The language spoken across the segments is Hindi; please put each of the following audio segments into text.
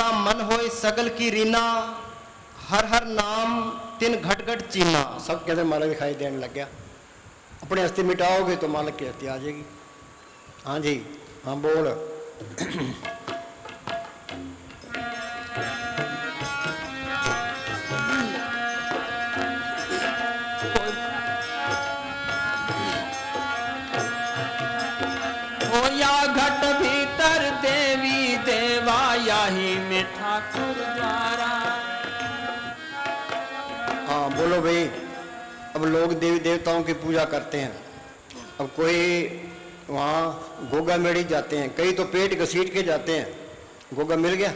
का मन होए सगल की रीना, हर हर नाम तिन घट घट चीना। सब कहते मालक दिखाई देने लग गया। अपने हस्ती मिटाओगे तो मालक की हस्ती आ जाएगी। हाँ जी, हाँ बोल। होया घट भीतर देवी देवा, याही में ठाकुर द्वारा। हाँ बोलो भाई। अब लोग देवी देवताओं की पूजा करते हैं। अब कोई वहाँ गोगा मेड़ी जाते हैं, कई तो पेट घसीट के जाते हैं। गोगा मिल गया,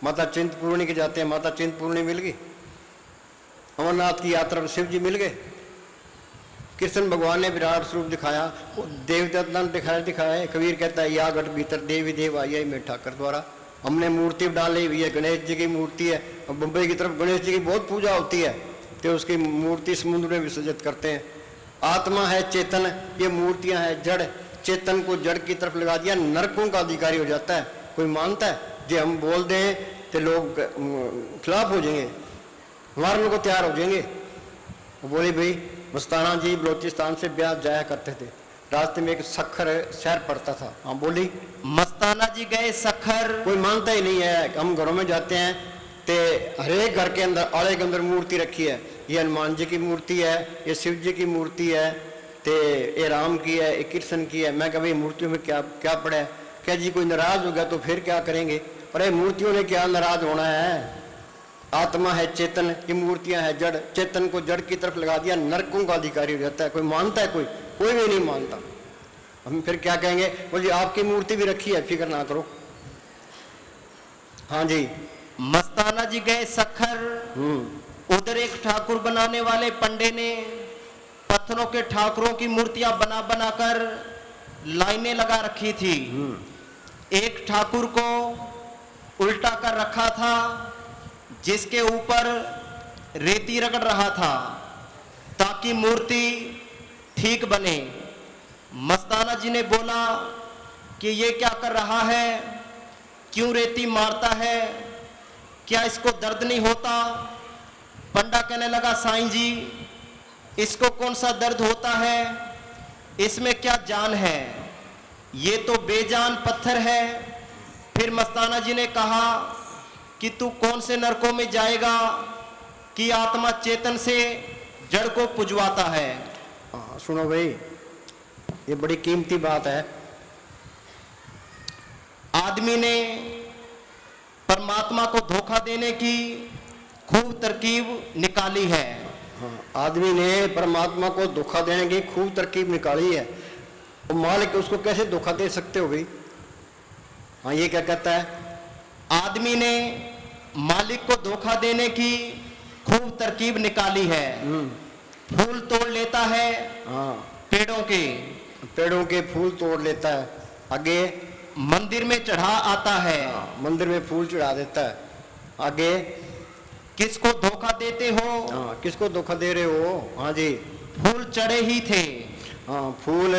माता चिंतपूर्णी के जाते हैं, माता चिंतपूर्णी मिल गई। अमरनाथ की यात्रा में शिव जी मिल गए। कृष्ण भगवान ने विराट स्वरूप दिखाया, वो देवता ने दिखाया है। कबीर कहता है या घट भीतर देवी देव आई में ठाकर द्वारा। हमने मूर्ति डाली हुई है, गणेश जी की मूर्ति है। अब मुंबई की तरफ गणेश जी की बहुत पूजा होती है, तो उसकी मूर्ति समुद्र में विसर्जित करते हैं। आत्मा है चेतन, ये मूर्तियां हैं जड़। चेतन को जड़ की तरफ लगा दिया, नरकों का अधिकारी हो जाता है। कोई मानता है? जो हम बोल दें तो लोग खिलाफ हो जाएंगे, मारने को तैयार हो जाएंगे। बोले भाई मस्ताना जी बलोचिस्तान से ब्यास जाया करते थे, रास्ते में एक सखर शहर पड़ता था। हाँ बोली। मस्ताना जी गए सखर। कोई मानता ही नहीं है। हम घरों में जाते हैं ते हरेक घर के अंदर आले के अंदर मूर्ति रखी है। ये हनुमान जी की मूर्ति है, ये शिव जी की मूर्ति है, ते ये राम की है, ये कृष्ण की है। मैं कहा भाई मूर्तियों में क्या क्या पड़ा है? क्या जी कोई नाराज हो गया तो फिर क्या करेंगे? अरे मूर्तियों ने क्या नाराज होना है? आत्मा है चेतन, ये मूर्तियां है जड़। चेतन को जड़ की तरफ लगा दिया, नरकों का अधिकारी हो जाता है। कोई मानता है? कोई भी नहीं मानता। हम फिर क्या कहेंगे? बोलिए आपकी मूर्ति भी रखी है, फिक्र ना करो। हाँ जी। मस्ताना जी गए सखर। उधर एक ठाकुर बनाने वाले पंडे ने पत्थरों के ठाकुरों की मूर्तियां बना बनाकर लाइनें लगा रखी थी। एक ठाकुर को उल्टा कर रखा था, जिसके ऊपर रेती रगड़ रहा था ताकि मूर्ति ठीक बने। मस्ताना जी ने बोला कि ये क्या कर रहा है, क्यों रेती मारता है, क्या इसको दर्द नहीं होता? पंडा कहने लगा साईं जी इसको कौन सा दर्द होता है, इसमें क्या जान है, ये तो बेजान पत्थर है। फिर मस्ताना जी ने कहा कि तू कौन से नरकों में जाएगा कि आत्मा चेतन से जड़ को पुजवाता है। सुनो भाई, ये बड़ी कीमती बात है। आदमी ने परमात्मा को धोखा देने की खूब तरकीब निकाली है। हाँ, आदमी ने परमात्मा को धोखा देने की खूब तरकीब निकाली है। तो मालिक उसको कैसे धोखा दे सकते हो भाई? हाँ, ये क्या कहता है? आदमी ने मालिक को धोखा देने की खूब तरकीब निकाली है। फूल तोड़ लेता है, हाँ, पेड़ों के फूल तोड़ लेता है, आगे मंदिर में चढ़ा आता है। मंदिर में फूल चढ़ा देता है, आगे किसको धोखा देते हो? हाँ, किसको धोखा दे रहे हो? हाँ जी, फूल चढ़े ही थे। हाँ, फूल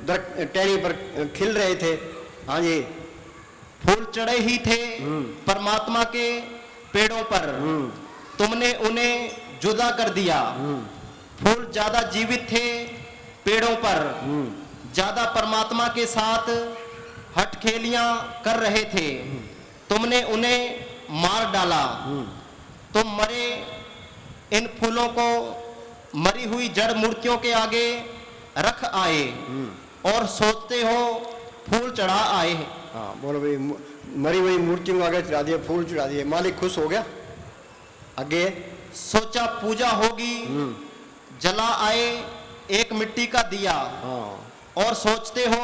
टहनी पर खिल रहे थे। हाँ जी, फूल चढ़े ही थे परमात्मा के पेड़ों पर, तुमने उन्हें जुदा कर दिया। फूल ज्यादा जीवित थे पेड़ों पर, ज्यादा परमात्मा के साथ हटखेलियां कर रहे थे, तुमने उन्हें मार डाला। तुम मरे इन फूलों को मरी हुई जड़ मूर्तियों के आगे रख आए और सोचते हो फूल चढ़ा आए। हाँ बोलो भाई, मरी हुई मूर्तियों को आगे चढ़ा दिए, फूल चढ़ा दिए, मालिक खुश हो गया। आगे सोचा पूजा होगी, जला आए एक मिट्टी का दिया। हाँ, और सोचते हो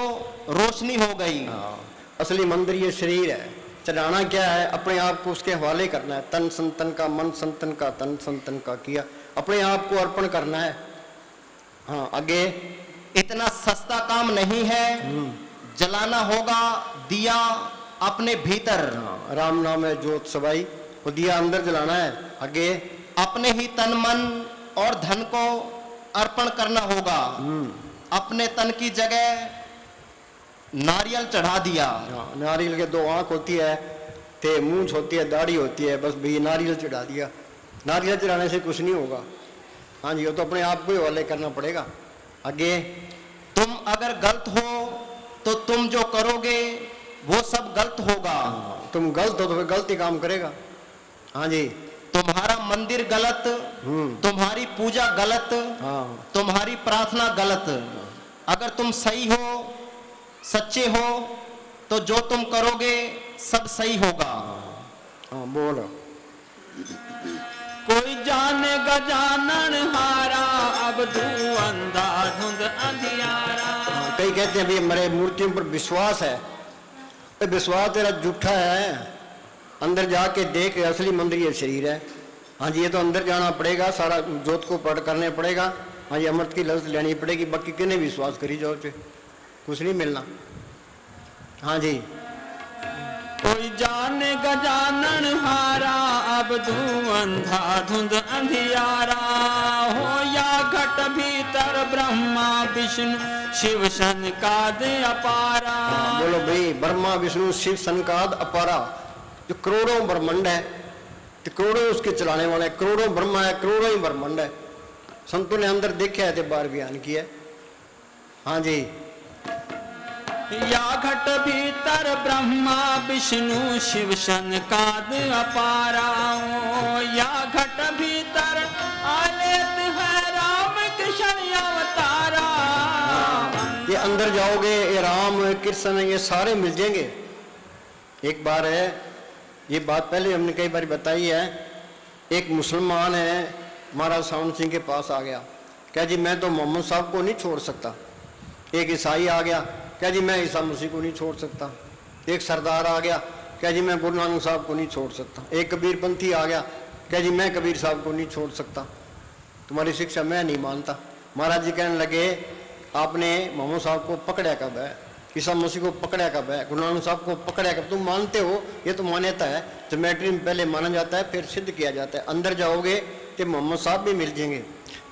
रोशनी हो गई। हाँ, असली मंदिर ये शरीर है। चढ़ाना क्या है? अपने आप को उसके हवाले करना है। तन संतन का, मन संतन का, तन संतन का किया, अपने आप को अर्पण करना है। हाँ, आगे इतना सस्ता काम नहीं है, जलाना होगा दिया अपने भीतर। हाँ, राम नाम है ज्योत सबाई, वो दिया अंदर जलाना है। आगे अपने ही तन मन और धन को अर्पण करना होगा। अपने तन की जगह नारियल चढ़ा दिया। नारियल के 2 आंख होती है, ते मूंछ होती है, दाढ़ी होती है, बस भाई नारियल चढ़ा दिया। नारियल चढ़ाने से कुछ नहीं होगा। हाँ जी, वो तो अपने आप को ही हवाले करना पड़ेगा। आगे, तुम अगर गलत हो तो तुम जो करोगे वो सब गलत होगा। तुम गलत हो तो फिर गलत ही काम करेगा। हाँ जी, तुम्हारा मंदिर गलत, तुम्हारी पूजा गलत, हाँ तुम्हारी प्रार्थना गलत। अगर तुम सही हो, सच्चे हो, तो जो तुम करोगे सब सही होगा। हाँ बोल। कोई जाने गजानन हारा, अब तू अंधा धुंध अंधियारा। कई कहते हैं भाई हमारे मूर्तियों पर विश्वास है। तो विश्वास तेरा झूठा है। अंदर जाके देख, असली मंदिर ये शरीर है। हाँ जी, ये तो अंदर जाना पड़ेगा, सारा जोत को पढ़ करने पड़ेगा। हाँ जी, अमृत की लत लेनी पड़ेगी। बाकी किन्हें विश्वास करी जाओ चे, कुछ नहीं मिलना। हाँ जी, कोई जाने गजानन हारा, अब तू अंधा धुंध अंधियारा। हो या घट भीतर ब्रह्मा विष्णु शिव सनकाद अपारा। बोलो भाई, ब्रह्मा विष्णु शिव सनकाद अपारा, जो करोड़ों ब्रह्मंड है, तो करोड़ों उसके चलाने वाले, करोड़ों ब्रह्मा है, करोड़ों ही ब्रह्मंड है। संतों ने अंदर देखा है तो बार बयान किया। हाँ जी, या घट भीतर ब्रह्मा विष्णु शिव सनकाद अपारा। या घट भीतर आलेत है राम कृष्ण अवतारा। ये अंदर जाओगे, ये राम कृष्ण ये सारे मिल जाएंगे। एक बार है, ये बात पहले हमने कई बार बताई है। एक मुसलमान है, महाराज सावन सिंह के पास आ गया, क्या जी मैं तो मोहम्मद साहब को नहीं छोड़ सकता। एक ईसाई आ गया, क्या जी मैं ईसा मसीह को नहीं छोड़ सकता। एक सरदार आ गया, क्या जी मैं गुरु नानक साहब को नहीं छोड़ सकता। एक कबीरपंथी आ गया, क्या जी मैं कबीर साहब को नहीं छोड़ सकता, तुम्हारी शिक्षा मैं नहीं मानता। महाराज जी कहने लगे, आपने मोहम्मद साहब को पकड़ा कब है, ईसा मसीह को पकड़ा कब है, गुरु नानक साहब को पकड़ा कब। तुम मानते हो, ये तो मान्यता है। ज्योमेट्री में पहले माना जाता है, फिर सिद्ध किया जाता है। अंदर जाओगे तो मोहम्मद साहब भी मिल जाएंगे,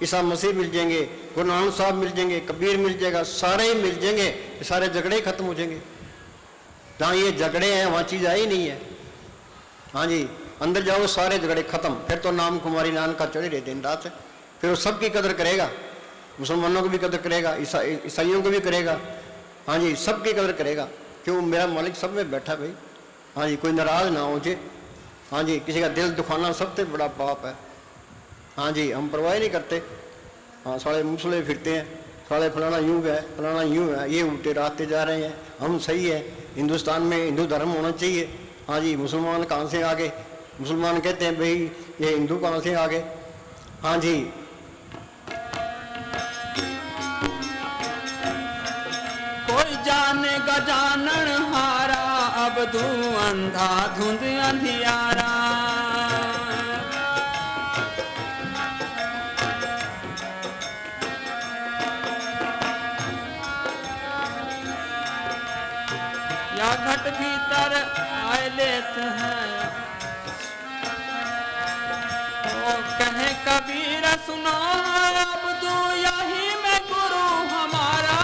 ईसा मसीह मिल जाएंगे, गुरु नानक साहब मिल जाएंगे, कबीर मिल जाएगा, सारे ही मिल जाएंगे। सारे झगड़े ही खत्म हो जाएंगे। जहाँ ये झगड़े हैं वहाँ चीज़ आई नहीं है। हाँ जी, अंदर जाओ सारे झगड़े खत्म। फिर तो नाम कुमारी नानक का चढ़े रहे दिन रात। फिर वो सबकी कदर करेगा, मुसलमानों की भी कदर करेगा, ईसाइयों को भी करेगा। हाँ जी, सबकी कदर करेगा। क्यों, मेरा मालिक सब में बैठा भाई। हाँ जी, कोई नाराज ना हो जे। हाँ जी, किसी का दिल दुखाना सबसे बड़ा पाप है। हाँ जी, हम परवाह नहीं करते। हाँ, सारे मुसले फिरते हैं, साले फलाना यूँ है, फलाना यूँ है, ये उल्टे रास्ते जा रहे हैं, हम सही है। हिंदुस्तान में हिंदू धर्म होना चाहिए। हाँ जी, मुसलमान कहाँ से आ गए। मुसलमान कहते हैं भाई ये हिंदू कहाँ से आ गए। हाँ जी, कोई जाने गजानन हारा, अब तू अंधा धुंध अंधियारा। या घट भीतर आए लेत है, ओ कहे कबीर सुनो, अब तू यही में गुरु हमारा।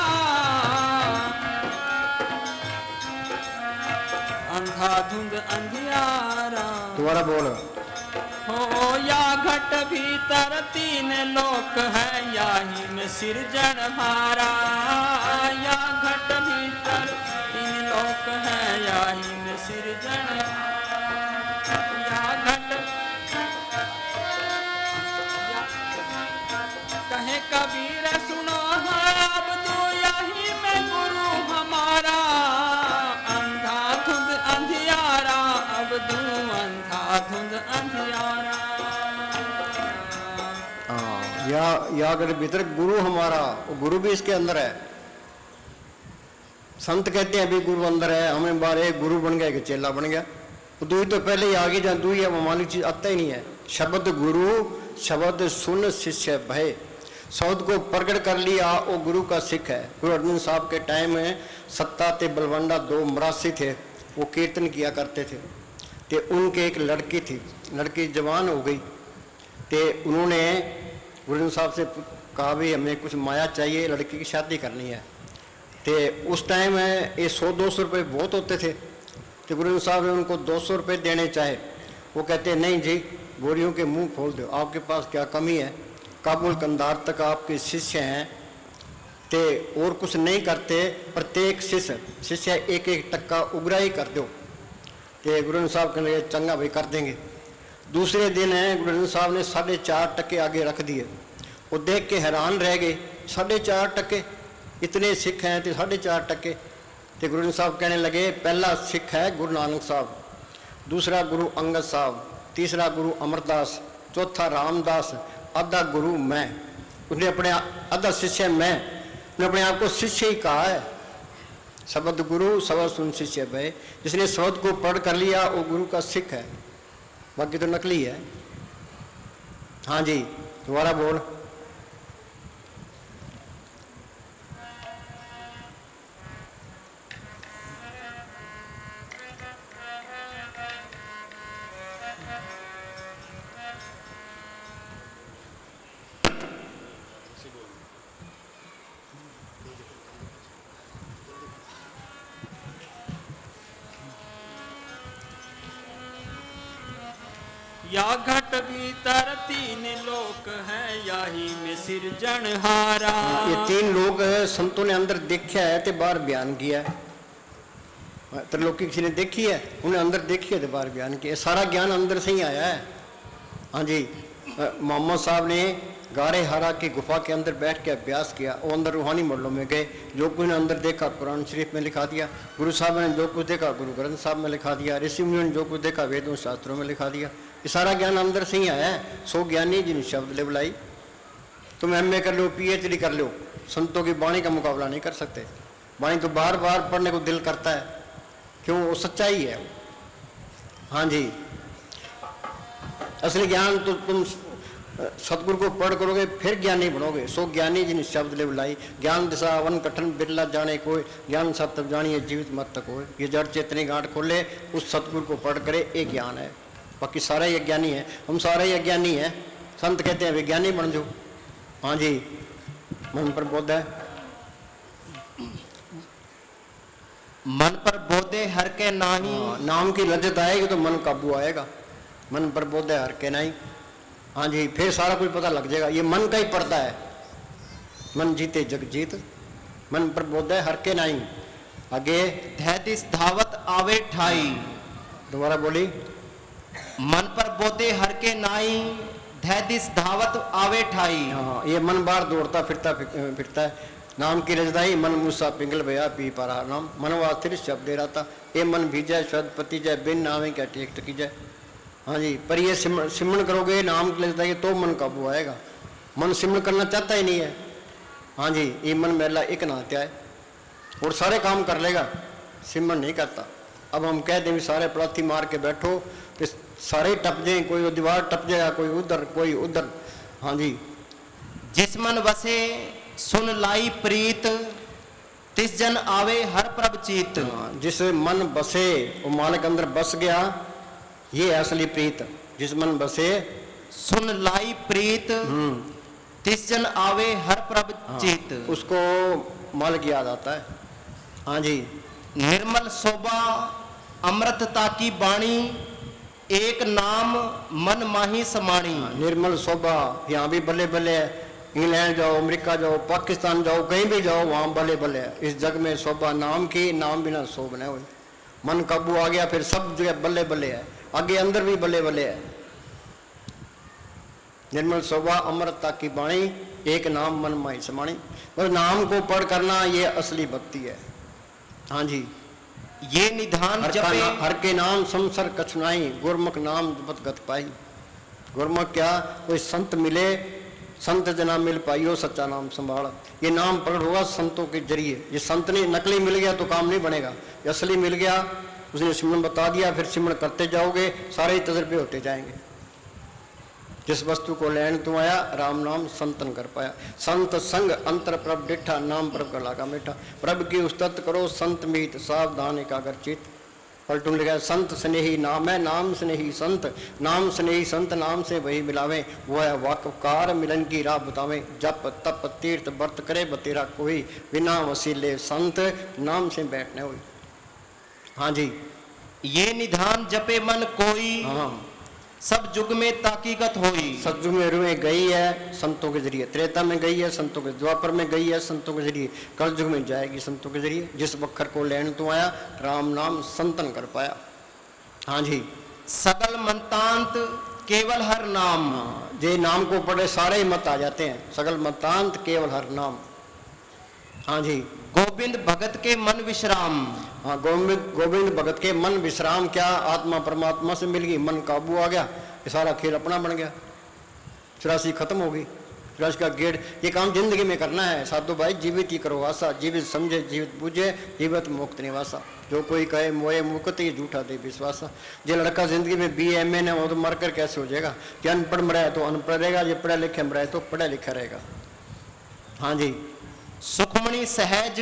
अंधा धुंध अंधियारा, दोबारा बोल। हो या घट भीतर तीन लोक है, यही में सिरजन हारा। या घट भीतर तीन लोक है, यही में सिरजन। या घट कहे कबीर सुनो, अब तू यही में गुरु हमारा। अंधा धुंध अंधियारा, अब तू अंधा धुंध अंधियारा। या अगर भीतर गुरु हमारा, वो गुरु भी इसके अंदर है। संत कहते हैं भी गुरु अंदर है, हमें बार एक गुरु बन गया कि चेला बन गया। तो दूई तो पहले ही आगे जहाँ दूई है वो मालिक चीज आता ही नहीं है। शब्द गुरु शब्द सुन शिष्य भय, शब्द को प्रकट कर लिया वो गुरु का सिख है। गुरु अर्जुन साहब के टाइम में सत्ता ते बलवंडा दो मरासी थे, वो कीर्तन किया करते थे। ते उनके एक लड़की थी, लड़की जवान हो गई। ते उन्होंने गुरु साहब से कहा भी हमें कुछ माया चाहिए, लड़की की शादी करनी है। ते उस टाइम ये 100-200 रुपये बहुत होते थे। तो गुरु ग्रंथ साहब ने उनको 200 रुपये देने चाहे, वो कहते नहीं जी, गोरियों के मुंह खोल दो, आपके पास क्या कमी है, काबुल कंधार तक आपके शिष्य हैं ते और कुछ नहीं करते, प्रत्येक शिष्य एक एक टक्का उगराही कर दो। तो गुरु ग्रंथ साहब कहने लगे चंगा भाई कर देंगे। दूसरे दिन है गुरु ग्रंथ साहब ने 4.5 टके आगे रख दिए। वो देख के हैरान रह गए, 4.5 टके, इतने सिख हैं तो 4.5 टके। तो गुरु ग्रंथ साहब कहने लगे पहला सिख है गुरु नानक साहब, दूसरा गुरु अंगद साहब, तीसरा गुरु अमरदास, चौथा रामदास, आधा गुरु मैं। उसने अपने आधा शिष्य मैं, उसने अपने आप को शिष्य ही कहा है। शब्द गुरु शब्द सुन शिष्य भय, जिसने शब्द को पढ़ कर लिया वो गुरु का सिख है, बाकी तो नकली है। हाँ जी, दोबारा बोल। या घट भीतर 3 लोक है, याही में सिरजनहारा। ये 3 लोग संतों ने अंदर देखा है तो बाहर बयान किया है। त्रिलोकी किसी ने देखी है, उन्हें अंदर देखी है तो बाहर बयान किया। सारा ज्ञान अंदर से ही आया है। हाँ जी, मोहम्मद साहब ने गारे हरा की गुफा के अंदर बैठ के अभ्यास किया, वो अंदर रूहानी मरलों में गए, जो कुछ ने अंदर देखा कुरान शरीफ में लिखा दिया। गुरु साहब ने जो कुछ देखा गुरु ग्रंथ साहब में लिखा दिया। ऋषि मुनियों ने जो कुछ देखा वेदों शास्त्रों में लिखा दिया। ये सारा ज्ञान अंदर से ही आया है। 100 ज्ञानी जिन शब्द ले बुलाई। तुम MA कर लो, PhD कर लो, संतों की वाणी का मुकाबला नहीं कर सकते। वाणी तो बार बार पढ़ने को दिल करता है, क्यों? वो सच्चाई है। हाँ जी, असली ज्ञान तो तुम सतगुरु को पढ़ करोगे फिर ज्ञानी बनोगे। 100 ज्ञानी जिन शब्द ले बुलाई। ज्ञान दिशा वन कठन बिरला जाने कोई, ज्ञान सत्य जानिए जीवित मत तक होए। ये जड़ चेतनी गांठ खोले, उस सतगुरु को पढ़ करे, एक ज्ञान है। बाकी सारा ही अज्ञानी है, हम सारे ही अज्ञानी हैं। संत कहते हैं विज्ञानी बन जाओ। हाँ जी, मन पर बोध है, मन पर बोधे हर के नाही। नाम की लज्जत आएगी तो मन काबू आएगा। मन पर बोध है हर के नहीं। हाँ जी, फिर सारा कुछ पता लग जाएगा। ये मन का ही पड़ता है। मन जीते जग जीत, मन पर बोध है हर के नहीं। आगे धैदिस धावत आवे ठाई। दोबारा बोली। मन पर बोधे हर के नाई, धैदिस धावत आवे ठाई। हाँ, ये मन बाहर दौड़ता फिरता है। नाम की रजदाई मन मूसा पिंगल भया पी पा रहा नाम, मनवा स्थिर शब्द दे रहा था। ये मन भीजय शब्द पति जाए, बिन नावे क्या टेक टकी जाए। हाँ जी, पर ये सिमरण करोगे नाम की रजदाई तो मन काबू आएगा। मन सिमरण करना चाहता ही नहीं है। हाँ जी, ये मन मेला एक नहात्या है और सारे काम कर लेगा, सिमरण नहीं करता। अब हम कह दें सारे पलाथी मार के बैठो तो सारे टप जाए, कोई दीवार टप जाएगा, कोई उधर कोई उधर। हाँ जी, जिस मन वसे सुन लाई प्रीत, तिस जन आवे हर प्रभ चीत। जिस मन बसे वो मालिक अंदर बस गया, ये है असली प्रीत। जिस मन बसे सुन लाई प्रीत, तिस जन आवे हर प्रभ चीत। उसको मालिक याद आता है। हाँ जी, निर्मल शोभा अमृतता की बाणी, एक नाम मन माही समाणी। निर्मल शोभा, यहाँ भी बल्ले बल्ले है। इंग्लैंड जाओ, अमेरिका जाओ, पाकिस्तान जाओ, कहीं भी जाओ, वहाँ बल्ले बल्ले है। इस जग में शोभा नाम की, नाम बिना शोभ नहीं हुई। मन काबू आ गया फिर सब जगह बल्ले बल्ले है, आगे अंदर भी बल्ले बल्ले है। निर्मल शोभा अमृतता की बाणी, एक नाम मन माही समाणी। बस नाम को पढ़ करना ये असली भक्ति है। हाँ जी, ये निधान जपे हर के नाम संसर कछुनाई, गुरमुख नाम जपत गत पाई। गुरमुख क्या, कोई संत मिले, संत जना मिल पाइयो सच्चा नाम संभाल। ये नाम प्रकट होगा संतों के जरिए। ये संत ने नकली मिल गया तो काम नहीं बनेगा, ये असली मिल गया, उसने सिमरन बता दिया, फिर सिमरन करते जाओगे, सारे ही तजर्बे होते जाएंगे। जिस वस्तु को लेन तू आया, राम नाम संतन कर पाया। संत संग अंतर प्रभ डिठा, नाम प्रभ का लागा मीठा। प्रभ की उस्तत करो संत मीत, सावधान एकाग्र चित। पलटून लिखा है संत स्नेही नाम है, नाम स्नेही संत। नाम स्नेही संत नाम से वही मिलावे, वो है वाककार मिलन की राह बतावे। जप तप तीर्थ व्रत करे बतेरा कोई, बिना वसीले संत नाम से बैठने हुई। हाँ जी, ये निधान जपे मन कोई, हाँ, सब युग में ताकीकत होई। सतयुग में रुएं गई है संतों के जरिए, त्रेता में गई है संतों के, द्वापर में गई है संतों के जरिए, कलयुग में जाएगी संतों के जरिए। जिस बखर को लेन तो आया, राम नाम संतन कर पाया। हाँ जी, सगल मंतांत केवल हर नाम। हाँ, जे नाम को पढ़े सारे ही मत आ जाते हैं। सगल मतांत केवल हर नाम। हाँ जी, गोविंद भगत के मन विश्राम। हाँ, गोविंद भगत के मन विश्राम। क्या आत्मा परमात्मा से मिल गई, मन काबू आ गया, ये सारा खेल अपना बन गया, 84 खत्म होगी। 84 का गेट, ये काम जिंदगी में करना है साधु भाई। जीवित ही करो आशा, जीवित समझे जीवित बूझे, जीवित मुक्त निवासा। जो कोई कहे मोए मुक्त, ये झूठा दे विश्वासा। जो लड़का जिंदगी में BA MA ने, वो तो मर कर कैसे हो जाएगा। कि अनपढ़ मरा है तो अनपढ़ रहेगा, जो पढ़ा लिखा मरा है तो पढ़ा लिखा रहेगा। हाँ जी, सुखमणि सहज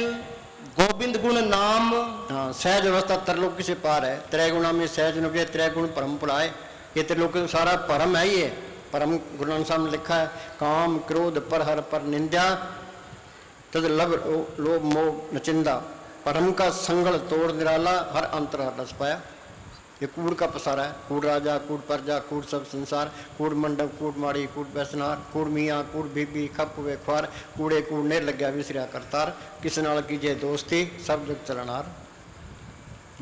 गोविंद गुण नाम। हाँ, सहज अवस्था त्रिलोक से पार है। त्रैगुणा में सहज नुके, त्रैगुण परम पुलाए। ये त्रिलोक सारा परम है। ये परम गुरु नानक साहब ने लिखा है, काम क्रोध पर हर पर निंदा, तद लब लोभ मोह नचिंदा, परम का संगल तोड़ निराला, हर अंतर हर रस पाया। ये कूड़ का पसारा है। कूड़ राजा, कूड़ प्रजा, कूड़ सब संसार, कूड़ मंडप, कूड़ माड़ी, कूड़ बैसनार, कूड़ मियाँ, कूड़ बीबी, खप हुए ख्वार, कूड़े कूड़ने लग गया विसरिया करतार, किस नाल कीजिए दोस्ती, सब जग चलनार।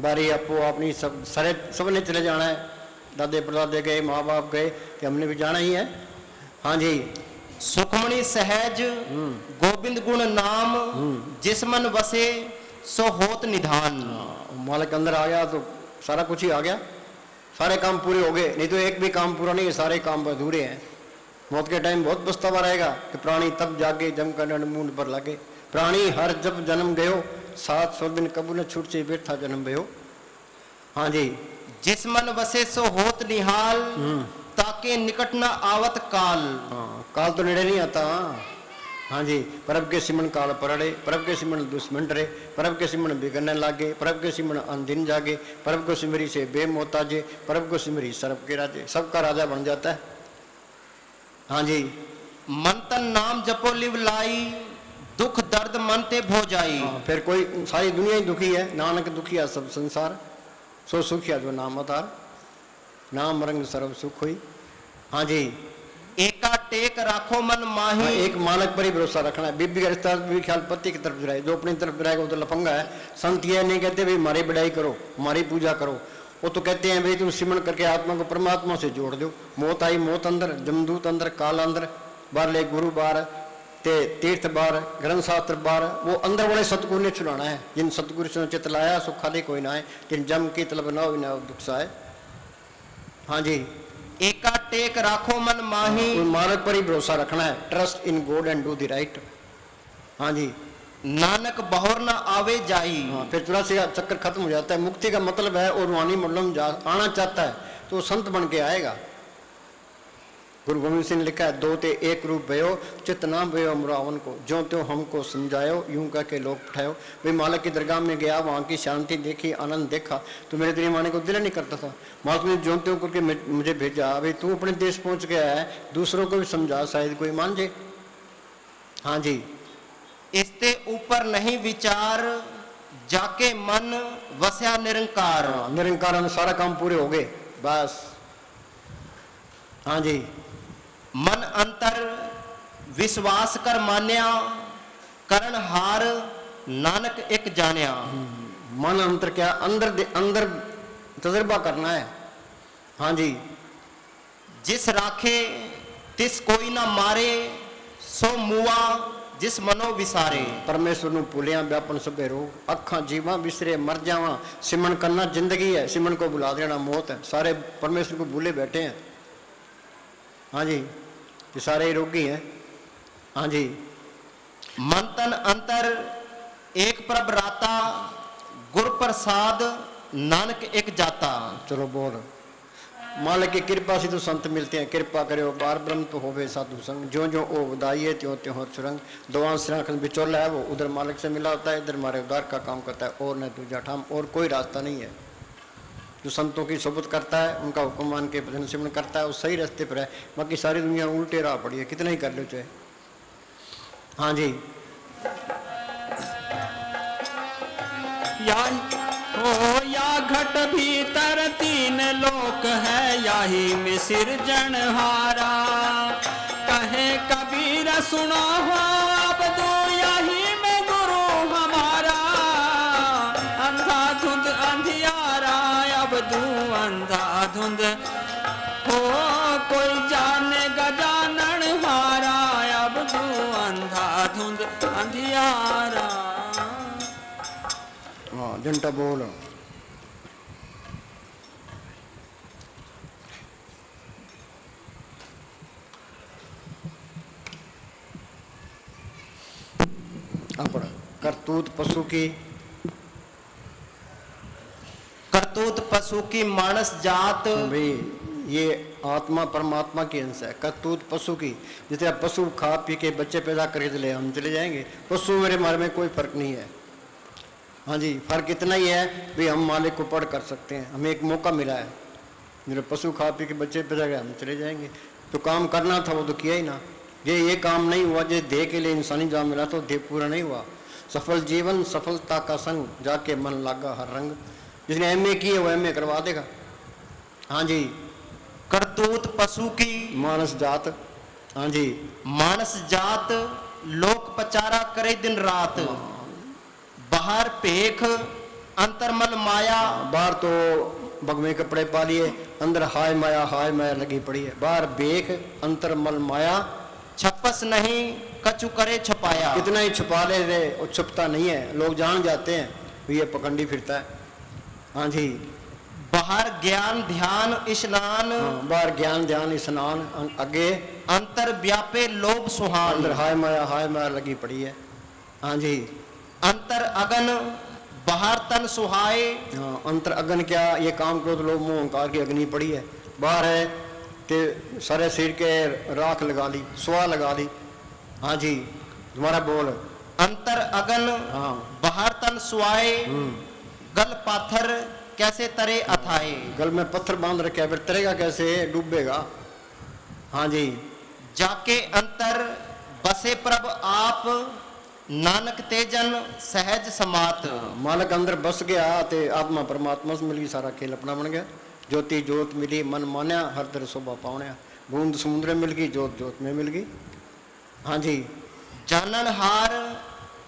बारी आपो अपनी, सब सारे सब ने चले जाना है। दादे परदादे गए, माँ बाप गए, तो हमने भी जाना ही है। हाँ जी, सुखमणि सहज गोविंद गुण नाम, जिस मन वसे सो होत निधान। मालिक अंदर आ गया तो सारा कुछ ही आ गया, सारे काम पूरे हो गए। नहीं तो एक भी काम पूरा नहीं है, सारे काम अधूरे हैं। मौत के टाइम बहुत पछतावा रहेगा कि प्राणी तब जागे जम कर मुंड पर लगे। प्राणी हर जब जन्म गयो, 700 दिन कबू न छूट से बैठा जन्म भयो। हाँ जी, जिस मन वसे सो होत निहाल, ताके निकट न आवत काल। हाँ, काल तो नेड़े नहीं आता। हाँ जी, परब के सिमन काल परड़े, परब के सिमन दुश्मन डरे, परब के सिमन बिगड़ने लागे, परब के सिमन अनदिन जागे, परब को सिमरी से बेमोताजे, परब को सिमरी सरब के राजे। सबका राजा बन जाता है। हाँ जी, मन तन नाम जपो लिव लाई, दुख दर्द मन ते भो जाई। हाँ, फिर कोई सारी दुनिया ही दुखी है, नानक दुखिया सब संसार, सो सुखिया जो नाम अवतार, नाम रंग सर्व सुख हुई। हाँ जी, एका टेक राखो मन माही। हाँ, एक मानक पर ही भरोसा रखना है। बीबी का रिश्ता भी ख्याल पति की तरफ जाए, जो अपनी तरफ जाएगा वो तो लफंगा है। संत ये नहीं कहते भाई हमारी बढ़ाई करो, हमारी पूजा करो, वो तो कहते हैं भाई तुम सिमरण करके आत्मा को परमात्मा से जोड़ दो। मौत आई मौत अंदर, जमदूत अंदर, काल अंदर, बार ले गुरु बार, ते तीर्थ बार, ग्रंथ शास्त्र बार, वो अंदर वाले सतगुरु ने छुड़ाना है। जिन सतगुरु से चित लाया सो खाली कोई ना है, जिन जम की तलब ना हो ना दुख साए। हाँ जी, एका टेक राखो मन माही, मानक पर ही भरोसा रखना है। Trust in God and do the right. हाँ जी, नानक बहुर न आवे जाई। हाँ, फिर 84 का चक्कर खत्म हो जाता है। मुक्ति का मतलब है और रूहानी मंडलम आना चाहता है तो संत बन के आएगा। गुरु गोविंद सिंह ने लिखा है, दो ते एक रूप भयो, चित ना भयो अमरावन को, जो त्यों हमको समझायो, यूं कह के लोग पठायो। भाई मालिक की दरगाह में गया, वहाँ की शांति देखी, आनंद देखा, तो मेरे दिल माने को दिल नहीं करता था। मालिक ने जो त्यों करके मुझे भेजा, भाई तू अपने देश पहुँच गया है, दूसरों को भी समझा, शायद कोई मान जाए। हाँ जी, इससे ऊपर नहीं विचार, जाके मन वस्या निरंकार। निरंकार में सारा काम पूरे हो गए बस। हाँ जी, मन अंतर विश्वास कर मान्या, करण हार नानक एक जान्या। मन अंतर क्या, अंदर तजर्बा करना है। हाँ जी, जिस राखे तिस कोई ना मारे, सो मुआ जिस मनो विसारे। परमेश्वर ਨੂੰ ਭੁੱਲਿਆ व्यापन सबे रोग, अखा जीवा बिसरे मर जावा। सिमरन करना जिंदगी है, सिमरन को भुला देना मौत है। सारे परमेश्वर को भूले बैठे हैं। हाँ जी, ये सारे रोगी हैं। हाँ जी, मन तन अंतर एक प्रभ राता, गुर प्रसाद नानक एक जाता। चलो बोल। मालिक की कृपा से तो संत मिलते हैं। कृपा करो बार ब्रह्म तो होवे साधु संग, जो जो ओ उदाई है त्यों त्यों हर सुरंग। दोवां सिराखन बिचौला है, वो उधर मालिक से मिला होता है, इधर मारे उदार का काम करता है, और न दूजा ठाम, और कोई रास्ता नहीं है। जो संतों की सोबत करता है, उनका हुक्म मान के भजन सिमरन करता है, वो सही रास्ते पर है। बाकी सारी दुनिया उल्टे राह पड़ी है, कितना ही कर लो चाहे। हाँ जी, याही या घट भीतर तीन लोक है, यही में सिरजनहारा। कहे कबीर सुनो हो अब दो, यही में गुरु हमारा। अंधा धुंध अंधियारा, अब दू अंधा धुंध हो, कोई जाने गजानन हारा। अब दू अंधा धुंध अंधियारा। हाँ जंटा बोल। अपना करतूत पशु की, करतूत पशु की मानस जात। भाई ये आत्मा परमात्मा की अंश है। करतूत पशु की, जैसे आप पशु खा पी के बच्चे पैदा करके चले, हम चले जाएंगे। पशु मेरे हमारे में कोई फर्क नहीं है। हाँ जी, फर्क इतना ही है भाई हम मालिक को पढ़ कर सकते हैं, हमें एक मौका मिला है। मेरे पशु खा पी के बच्चे पैदा गए, हम चले जाएंगे। तो काम करना था वो तो किया ही ना। ये काम नहीं हुआ, जो देह के लिए इंसानी जान मिला तो देह पूरा नहीं हुआ। सफल जीवन सफलता का संग, जाके मन लागा हर रंग। जिसने एमए की है वो एमए करवा देगा। हाँ जी, करतूत पशु की मानस जात। हाँ जी, मानस जात लोक पचारा करे दिन रात। बाहर पेख अंतरमल माया। बाहर तो बगमे कपड़े पा लिए, अंदर हाय माया लगी पड़ी है। बाहर बेख अंतर मल माया, छपस नहीं कछु करे छपाया। कितना ही छुपा ले रहे और छुपता नहीं है, लोग जान जाते हैं ये पकंडी फिरता है। हाँ जी, बाहर ज्ञान ध्यान स्नान। बाहर ज्ञान ध्यान स्नान, आगे अंतर व्यापे लोभ सुहान। अंदर हाय माया लगी पड़ी है। हाँ जी, अंतर अगन बाहर तन सुहाए। हाँ, अंतर अग्नि क्या, ये काम क्रोध लोभ मोह अहंकार की अग्नि पड़ी है। बाहर है कि सारे सिर के राख लगा ली, सुहा लगा ली। हाँ जी, तुम्हारा बोल। अंतर अगन हाँ, बाहर तन सुहाए। गल पाथर कैसे तरे अथाए। गल में पत्थर बांध रखे, फिर तरेगा कैसे, डूबेगा। हाँ जी, जाके अंतर बसे प्रभ आप। नानक तेजन सहज समात। मालक अंदर बस गया ते आत्मा परमात्मा से मिली, सारा खेल अपना बन गया। ज्योति जोत मिली मन मान्या, हर तरह शोभा पावण्या। बूंद समुद्र मिल गई, जोत जोत में मिल गई। हाँ जी, जानन हार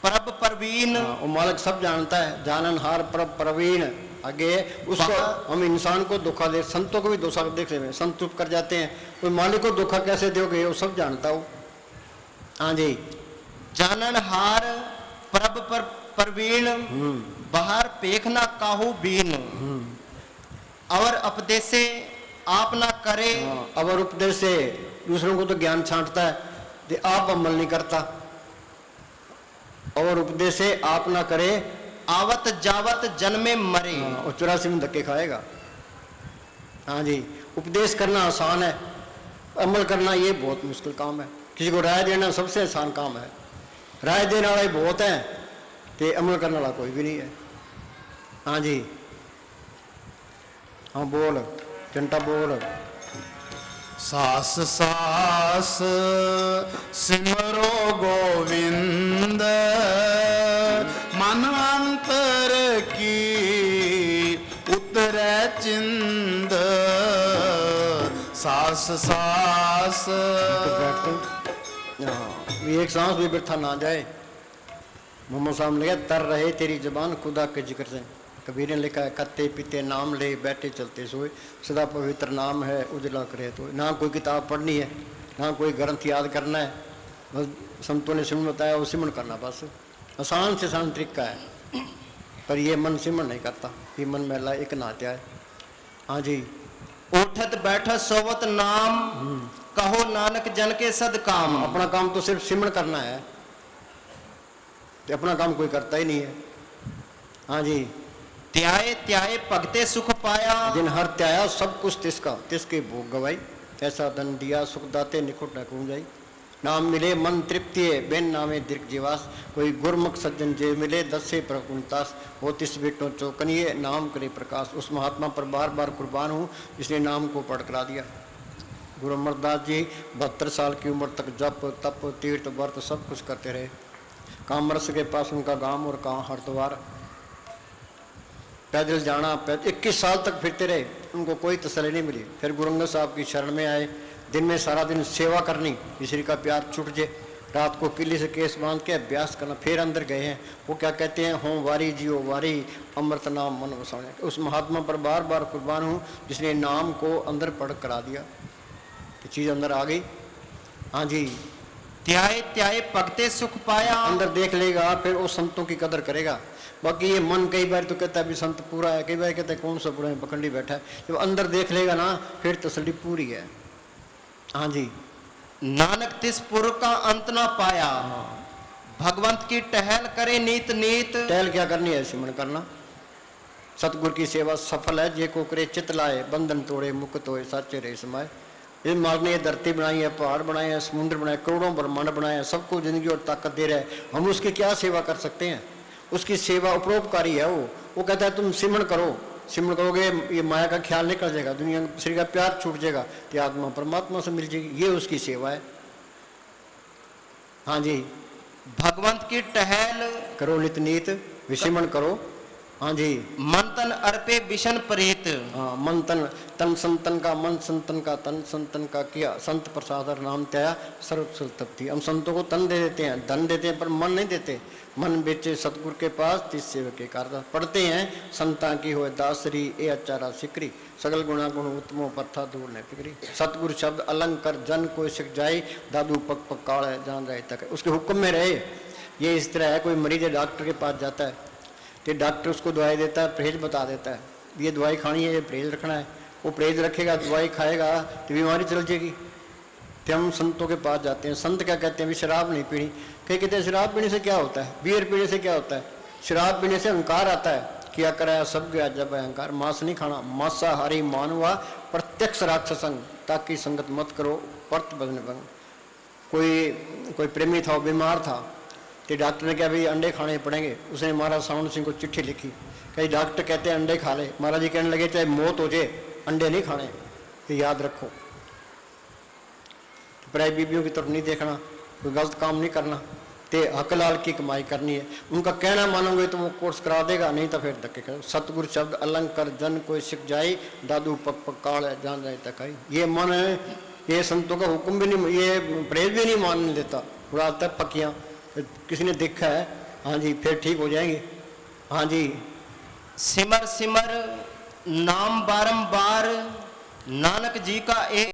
प्रभ प्रवीण। वो मालक सब जानता है, जानन हार प्रभ प्रवीण। आगे उसको हम इंसान को धोखा दे, संतों को भी धोखा देख रहे हैं, संत चुप कर जाते हैं। कोई मालिक को धोखा कैसे दोगे, वो सब जानता हो। हाँ जी, जानन हार प्रभ प्रवीण। बाहर पेखना काहू बीन। और उपदेशे आप ना करे। अवर उपदेश से दूसरों को तो ज्ञान छांटता है, तो आप अमल नहीं करता। और उपदेश से आप ना करे, आवत जावत जन्मे मरे। और 84 में धक्के खाएगा। हाँ जी, उपदेश करना आसान है, अमल करना ये बहुत मुश्किल काम है। किसी को राय देना सबसे आसान काम है। राय देने वाले बहुत हैं, तो अमल करने वाला कोई भी नहीं है। हाँ जी, हाँ बोल चंटा बोल। सास सास सिमरो गोविंद, मन अंतर की उतरे चिंद। सास सास एक सांस भी बिरथा ना जाए। मोहम्मद साहब ने लिखा, तर रहे तेरी जबान खुदा के जिक्र से। कबीर ने लिखा है, खाते पीते नाम ले बैठे चलते सोए, सदा पवित्र नाम है उजला करे तो। ना कोई किताब पढ़नी है, ना कोई ग्रंथ याद करना है, बस संतों ने सिमरन बताया वो सिमरन करना, बस आसान से आसान तरीका है। पर ये मन सिमरन नहीं करता, ये मन मैला एक नात्या है। हाँ जी, उठत बैठत सोवत नाम। कहो नानक जन के सद काम। अपना काम तो सिर्फ सिमरन करना है, तो अपना काम कोई करता ही नहीं है। हाँ जी, त्याए त्याए भगते सुख पाया। जिन हर त्याया सब कुछ तिसका, तिसके भोग गवाई। ऐसा धन दिया सुख दाते निकुट न कूं जाई। नाम मिले मन तृप्ति है, बेन नामे दीर्घ जीवास। कोई गुरमुख सज्जन जे मिले, 10 से प्रकुंतास। वो तिस बेटों चौकनिए, नाम करे प्रकाश। उस महात्मा पर बार बार कुर्बान हूँ जिसने नाम को पढ़ करा दिया। गुरु अमरदास जी 72 साल की उम्र तक जप तप तीर्थ व्रत सब कुछ करते रहे। कामरस के पास उनका गांव और कहाँ हरिद्वार। पैदल जाना, 21 साल तक फिरते रहे, उनको कोई तसल्ली नहीं मिली। फिर गुरु अंगद साहब की शरण में आए, दिन में सारा दिन सेवा करनी, ईश्वरी का प्यार छूट जाए, रात को किले से केस बांध के अभ्यास करना। फिर अंदर गए हैं, वो क्या कहते हैं, हों वारी जियो वारी अमृत नाम मन वसाने। उस महात्मा पर बार बार कुर्बान हूँ जिसने नाम को अंदर पढ़ करा दिया, तो चीज़ अंदर आ गई। हाँ जी, त्याए त्याए पगते सुख पाया। अंदर देख लेगा फिर वो संतों की कदर करेगा। बाकी ये मन कई बार तो कहता है भी संत पूरा है, कई बार कहता है कौन सा पूरा है, पखंडी बैठा है। जब अंदर देख लेगा ना फिर तसल्ली पूरी है। हाँ जी, नानक तिस पुर का अंत ना पाया, भगवंत की टहल करे नीत नीत। टहल क्या करनी है, सिमरन करना। सतगुरु की सेवा सफल है, जे को करे चित लाए, बंधन तोड़े मुक्त होए, साचे रहे समाए। इस मालिक ने ये धरती बनाई है, पहाड़ बनाए हैं, समुद्र बनाए, करोड़ों ब्रह्मांड बनाए हैं, सबको जिंदगी और ताकत दे रहा है। हम उसकी क्या सेवा कर सकते हैं? उसकी सेवा उपरोपकारी है। वो कहता है तुम सिमरन करो, सिमरन करोगे ये माया का ख्याल निकल जाएगा, दुनिया श्री का प्यार छूट जाएगा, तो आत्मा परमात्मा से मिल जाएगी। ये उसकी सेवा है। हाँ जी, भगवंत की टहल करो नित नीत, विसिमन करो। हाँ जी, मन तन अर्पे विशन प्रीत। हाँ, मन तन संतन का, मन संतन का, तन संतन का किया, संत प्रसाद नाम त्याया सर्वसल तप्ति। हम संतों को तन दे देते हैं, धन देते हैं, पर मन नहीं देते। मन बेचे सतगुरु के पास, तीस सेवक के कार पढ़ते हैं, संता की होए दासरी ए अचारा सिकरी, सगल गुणा गुण उत्तमो पत्था दूर न फिक्री। सतगुरु शब्द अलंकर जन कोई सिख जाए, दादू पक पक काल है जान रहे तक, उसके हुक्म में रहे। ये इस तरह है, कोई मरीज डॉक्टर के पास जाता है तो डॉक्टर उसको दवाई देता है, परहेज बता देता है, ये दवाई खानी है, ये परहेज रखना है। वो परहेज रखेगा, दवाई खाएगा तो बीमारी चल जाएगी। तो हम संतों के पास जाते हैं, संत क्या कहते हैं, भी शराब नहीं पीनी। कई कहते हैं शराब पीने से क्या होता है, बियर पीने से क्या होता है? शराब पीने से अहंकार आता है, किया कराया सब गया जब अहंकार। मांस नहीं खाना, मांसाहारी मानवा प्रत्यक्ष राक्षसंग, ताकि संगत मत करो पर्त बदन भंग। कोई प्रेमी था, वो बीमार था, तो डॉक्टर ने कहा भाई अंडे खाने पड़ेंगे। उसने महाराज सावंत सिंह को चिट्ठी लिखी, कई डॉक्टर कहते हैं अंडे खा ले। महाराज जी कहने लगे चाहे मौत हो जाए अंडे नहीं खाने, ये याद रखो। पराई बीबियों की तरफ नहीं देखना, कोई गलत काम नहीं करना, ते हकलाल की कमाई करनी है। उनका कहना मानोगे तो वो कोर्स करा देगा, नहीं तो फिर धक्के करो। सतगुरु शब्द अलंकर जन कोई सिख जाए, दादू पक पक काल है जान जाए तक आई। ये मन है, ये संतों का हुक्म भी नहीं, ये प्रेस भी नहीं मानने देता, उड़ाता पक्कियाँ। किसी ने देखा है, हाँ जी, फिर ठीक हो जाएंगे। हाँ जी, सिमर सिमर नाम बारंबार, नानक जी का एक